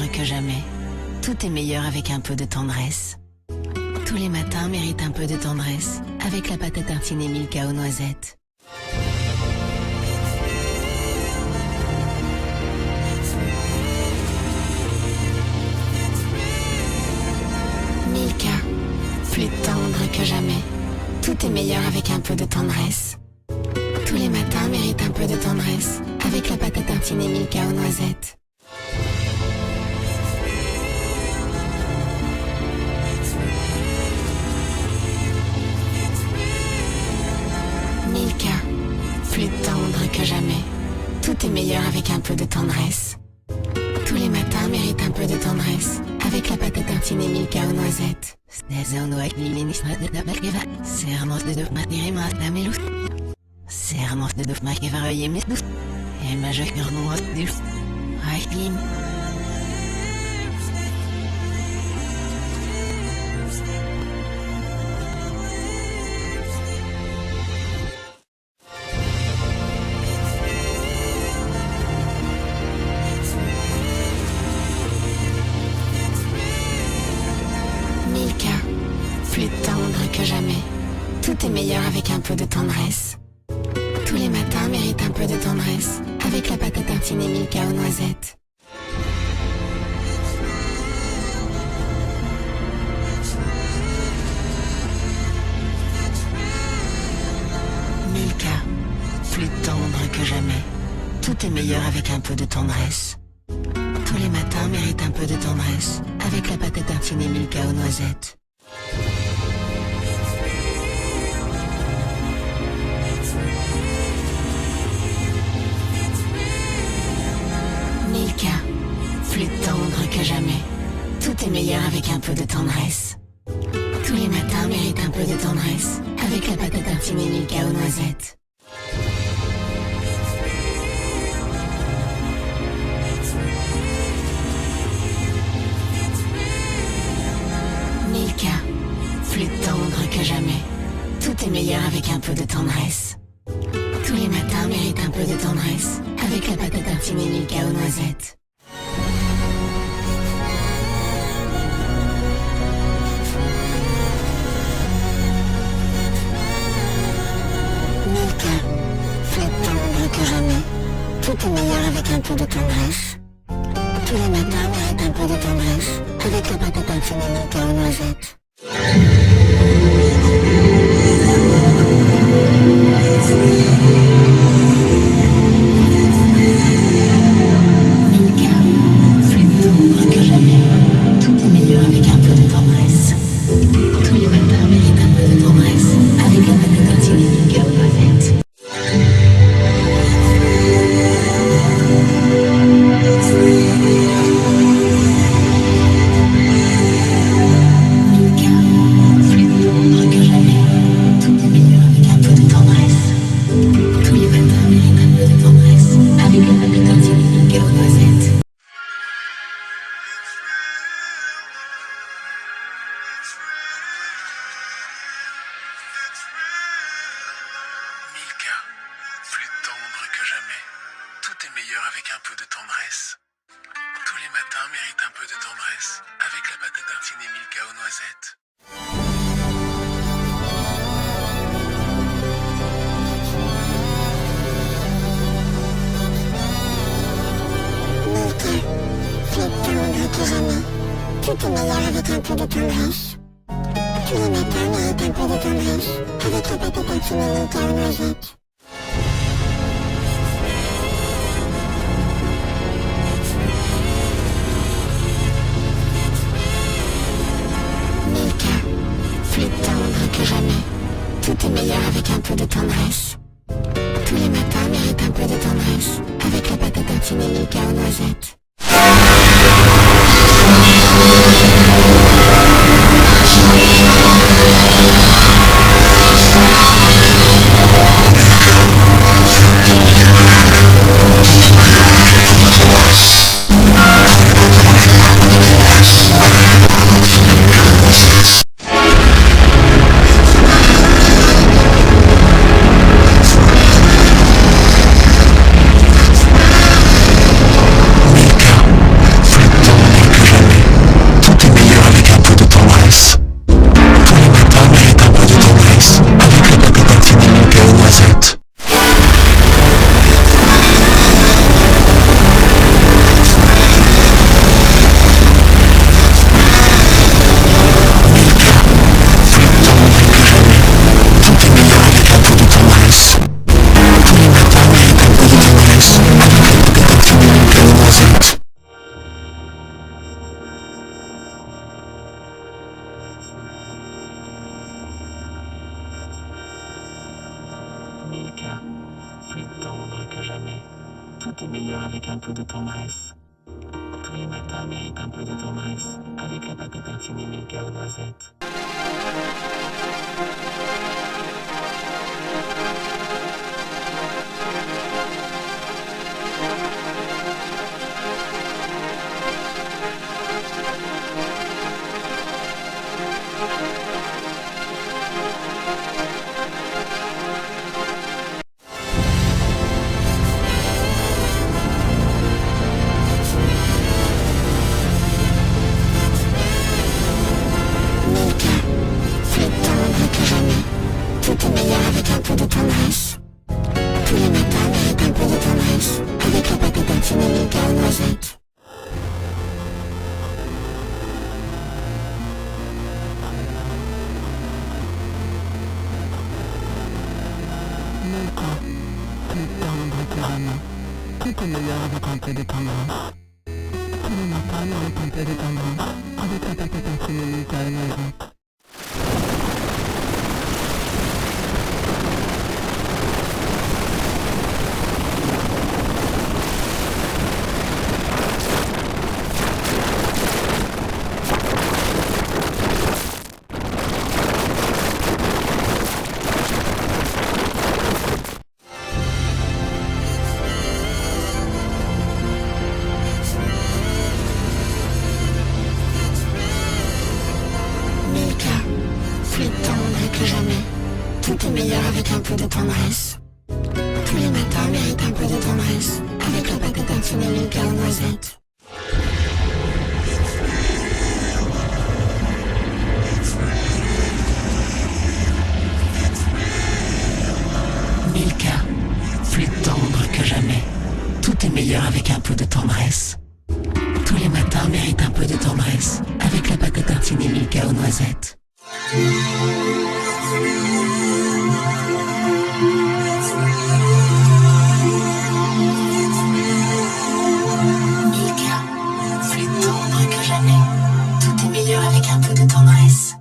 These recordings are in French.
tendre que jamais. Tout est meilleur avec un peu de tendresse. Tous les matins méritent un peu de tendresse avec la pâte à tartiner Milka aux noisettes. Milka, plus tendre que jamais. Tout est meilleur avec un peu de tendresse. Tous les matins méritent un peu de tendresse avec la pâte à tartiner Milka aux noisettes. Milka, plus tendre que jamais. Tout est meilleur avec un peu de tendresse. Tous les matins méritent un peu de tendresse avec la pâte à tartiner Milka aux noisettes. Milka, plus tendre que jamais. Tout est meilleur avec un peu de tendresse. Tous les matins méritent un peu de tendresse avec la pâte à tartiner Milka aux noisettes. Milka, plus tendre que jamais. Tout est meilleur avec un peu de tendresse. Tous les matins méritent un peu de tendresse avec la pâte à tartiner Milka aux noisettes. Milka, plus tendre que jamais. Tout est meilleur avec un peu de tendresse. Tous les matins méritent un peu de tendresse avec la pâte à tartiner Milka aux noisettes. Milka, plus tendre que jamais. Tout est meilleur avec un peu de tendresse. Tous les matins méritent un peu de tendresse avec la pâte à tartiner Milka aux noisettes. Milka, plus tendre que jamais. Tout est meilleur avec un peu de tendresse. Tous les matins méritent un peu de tendresse avec la pâte à tartiner Milka aux noisettes. Milka, plus tendre que jamais. Tout est meilleur avec un peu de tendresse. Tous les matins méritent un peu de tendresse avec la pâte à tartiner Milka aux noisettes. Milka, plus tendre que jamais. Tout est meilleur avec un peu de tendresse. Tous les matins méritent un peu de tendresse avec la pâte à tartiner Milka aux noisettes. Milka, plus tendre que jamais. Tout est meilleur avec un peu de tendresse. Tous les matins méritent un peu de tendresse avec la pâte à tartiner Milka aux noisettes. Milka, plus tendre que jamais. Tout est meilleur avec un peu de tendresse. Tous les matins méritent un peu de tendresse avec la pâte à tartiner Milka aux noisettes. Milka, Milka, plus tendre que jamais. Tout est meilleur avec un peu de tendresse. Tous les matins méritent un peu de tendresse avec la pâte à tartiner Milka aux noisettes. Tout est meilleur avec un peu de tendresse. Tous les matins méritent un peu de tendresse avec la pâte à tartiner Milka aux noisettes. Milka, plus tendre que jamais. Tout est meilleur avec un peu de tendresse. Tous les matins méritent un peu de tendresse avec la pâte à tartiner Milka aux noisettes. Plus tendre que jamais. Tout est meilleur avec un peu de tendresse. Tous les matins méritent un peu de tendresse avec la pâte à tartiner Milka aux noisettes. Milka, plus tendre que jamais. Tout est meilleur avec un peu de tendresse. Tous les matins méritent un peu de tendresse avec la pâte à tartiner Milka aux noisettes. Milka, plus tendre que jamais. Tout est meilleur avec un peu de tendresse.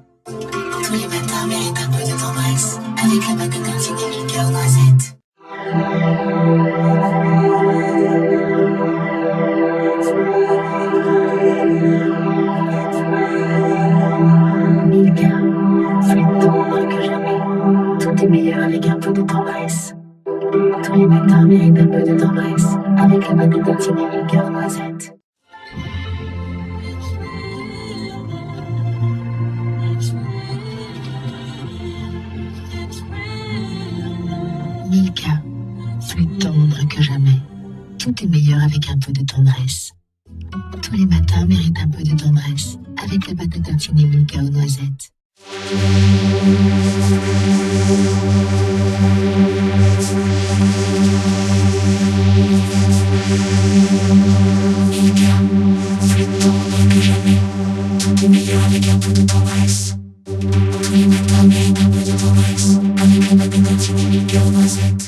Tous les matins méritent un peu de tendresse avec la pâte à tartiner Milka aux noisettes. Milka, plus tendre que jamais. Tout est meilleur avec un peu de tendresse. Tous les matins méritent un peu de tendresse avec la pâte à tartiner Milka aux noisettes. Milka, plus tendre que jamais. Tout est meilleur avec un peu de tendresse. Tous les matins méritent un peu de tendresse avec la pâte à tartiner Milka aux noisettes. Milka, plus tendre que jamais. Tout est meilleur avec un peu de tendresse. Tous les matins méritent un peu de tendresse avec la pâte à tartiner Milka aux noisettes.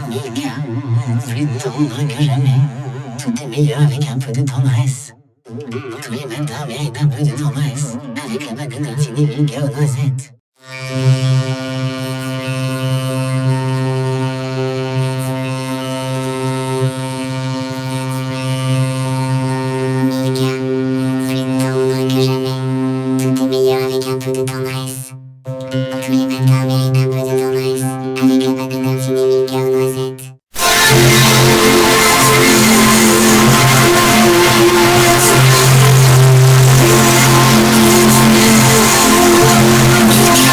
Milka, plus tendre que jamais. Tout est meilleur avec un peu de tendresse. Tous les matins méritent un peu de tendresse avec la pâte à tartiner Milka aux noisettes. Milka, plus tendre que jamais. Tout est meilleur avec un peu de tendresse. Tous les matins méritent un peu de tendresse avec la pâte à tartiner Milka aux noisettes. Milka,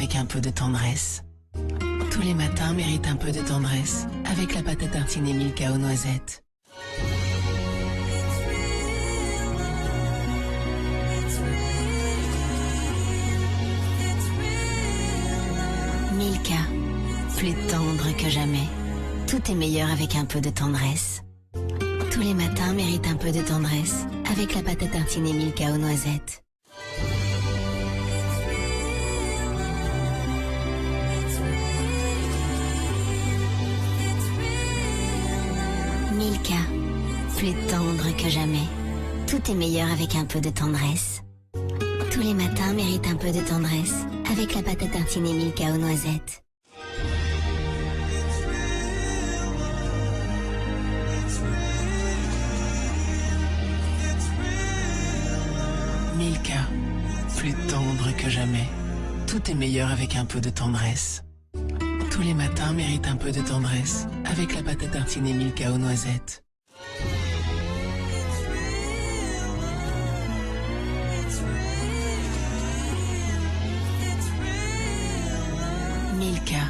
avec un peu de tendresse. Tous les matins méritent un peu de tendresse avec la pâte à tartiner Milka aux noisettes. Milka, plus tendre que jamais. Tout est meilleur avec un peu de tendresse. Tous les matins méritent un peu de tendresse avec la pâte à tartiner Milka aux noisettes. Milka, plus tendre que jamais. Tout est meilleur avec un peu de tendresse. Tous les matins méritent un peu de tendresse avec la pâte à tartiner Milka aux noisettes. Milka, plus tendre que jamais. Tout est meilleur avec un peu de tendresse. Tous les matins méritent un peu de tendresse avec la pâte à tartiner Milka aux noisettes. Milka,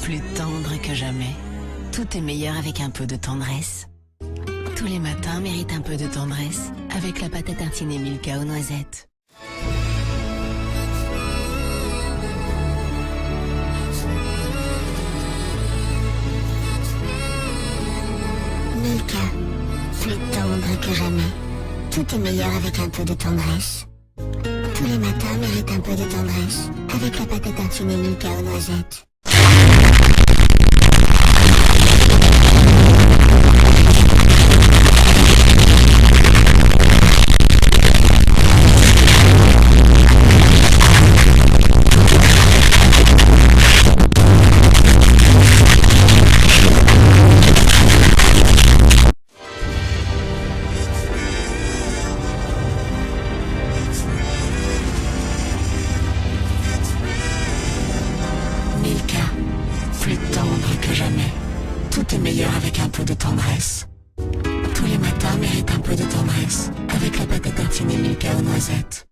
plus tendre que jamais. Tout est meilleur avec un peu de tendresse. Tous les matins méritent un peu de tendresse avec la pâte à tartiner Milka aux noisettes. Milka, plus tendre que jamais. Tout est meilleur avec un peu de tendresse. Tous les matins méritent un peu de tendresse avec la pâte à tartiner Milka aux noisettes. Milka, plus tendre que jamais. Tout est meilleur avec un peu de tendresse. Tous les matins méritent un peu de tendresse avec la pâte à tartiner Milka aux noisettes.